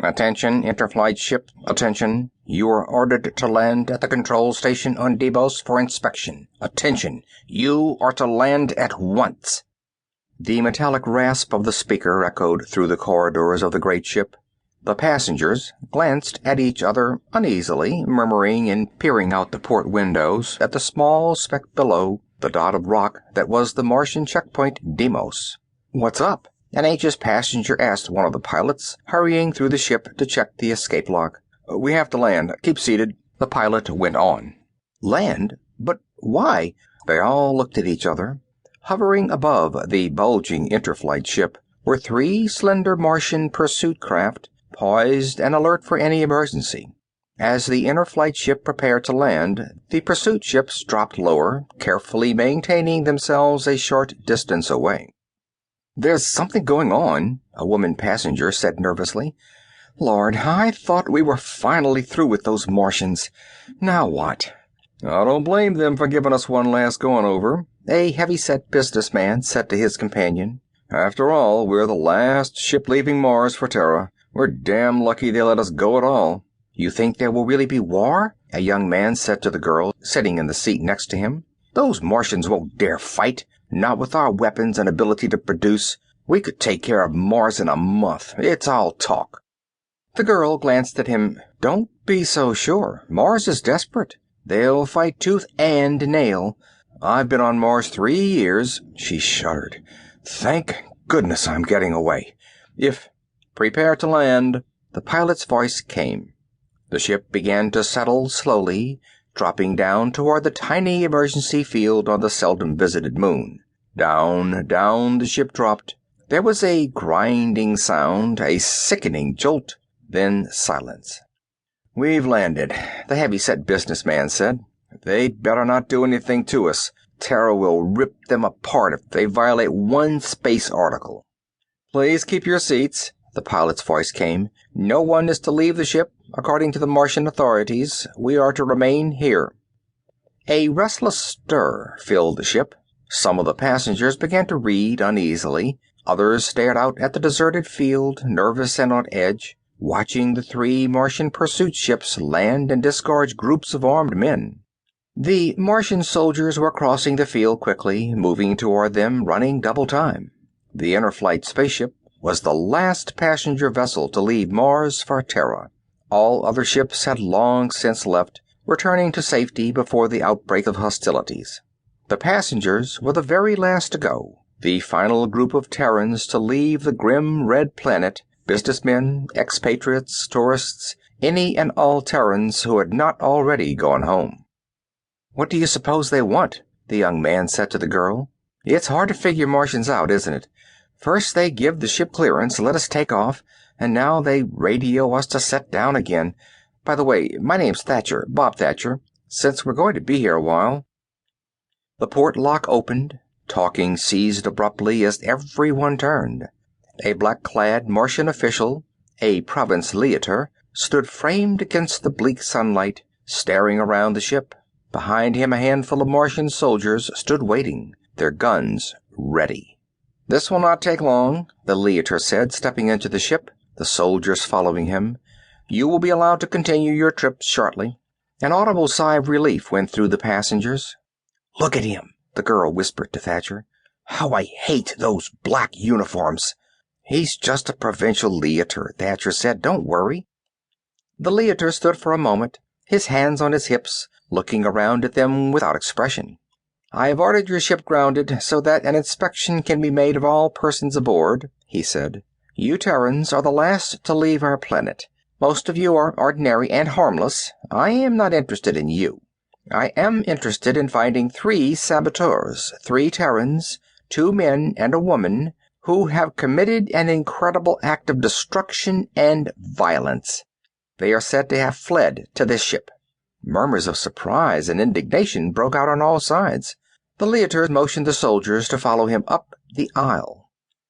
Attention, Interflight ship, attention. You are ordered to land at the control station on Deimos for inspection. Attention, you are to land at once. The metallic rasp of the speaker echoed through the corridors of the great ship. The passengers glanced at each other uneasily, murmuring and peering out the port windows at the small speck below, the dot of rock that was the Martian checkpoint Deimos. "What's up?" an anxious passenger asked one of the pilots, hurrying through the ship to check the escape lock. "We have to land. Keep seated," the pilot went on. Land? But why? They all looked at each other. Hovering above the bulging Interflight ship were 3 slender Martian pursuit craft, poised and alert for any emergency. As the Interflight ship prepared to land, the pursuit ships dropped lower, carefully maintaining themselves a short distance away. "There's something going on," a woman passenger said nervously. "Lord, I thought we were finally through with those Martians. Now what?" "I don't blame them for giving us one last going-over," a heavy-set businessman said to his companion. "After all, we're the last ship leaving Mars for Terra. We're damn lucky they let us go at all." "You think there will really be war?" a young man said to the girl sitting in the seat next to him. "Those Martians won't dare fight. Not with our weapons and ability to produce. We could take care of Mars in a month. It's all talk." The girl glanced at him. "Don't be so sure. Mars is desperate. They'll fight tooth and nail. I've been on Mars 3 years." She shuddered. "Thank goodness I'm getting away. If—" "Prepare to land," the pilot's voice came. The ship began to settle slowly, dropping down toward the tiny emergency field on the seldom visited moon. Down, down the ship dropped. There was a grinding sound, a sickening jolt, then silence. "We've landed," the heavy-set businessman said. "They'd better not do anything to us. Terra will rip them apart if they violate one space article." "Please keep your seats," the pilot's voice came. "No one is to leave the ship. According to the Martian authorities, we are to remain here." A restless stir filled the ship. Some of the passengers began to read uneasily. Others stared out at the deserted field, nervous and on edge, watching the 3 Martian pursuit ships land and disgorge groups of armed men. The Martian soldiers were crossing the field quickly, moving toward them, running double time. The Interflight spaceship was the last passenger vessel to leave Mars for Terra. All other ships had long since left, returning to safety before the outbreak of hostilities. The passengers were the very last to go, the final group of Terrans to leave the grim red planet, businessmen, expatriates, tourists, any and all Terrans who had not already gone home. "What do you suppose they want?" the young man said to the girl. "It's hard to figure Martians out, isn't it? First they give the ship clearance, let us take off, and now they radio us to set down again. By the way, my name's Thatcher, Bob Thatcher. Since we're going to be here a while—" The port lock opened. Talking ceased abruptly as everyone turned. A black-clad Martian official, a province leiter, stood framed against the bleak sunlight, staring around the ship. Behind him a handful of Martian soldiers stood waiting, their guns ready. "This will not take long," the leiter said, stepping into the ship, the soldiers following him. "You will be allowed to continue your trip shortly." An audible sigh of relief went through the passengers. "Look at him," the girl whispered to Thatcher. "How I hate those black uniforms." "He's just a provincial leiter," Thatcher said. "Don't worry." The leiter stood for a moment, his hands on his hips, looking around at them without expression. "I have ordered your ship grounded so that an inspection can be made of all persons aboard," he said. "You Terrans are the last to leave our planet. Most of you are ordinary and harmless. I am not interested in you. I am interested in finding 3 saboteurs, 3 Terrans, 2 men and a woman, who have committed an incredible act of destruction and violence. They are said to have fled to this ship." Murmurs of surprise and indignation broke out on all sides. The leiter motioned the soldiers to follow him up the aisle.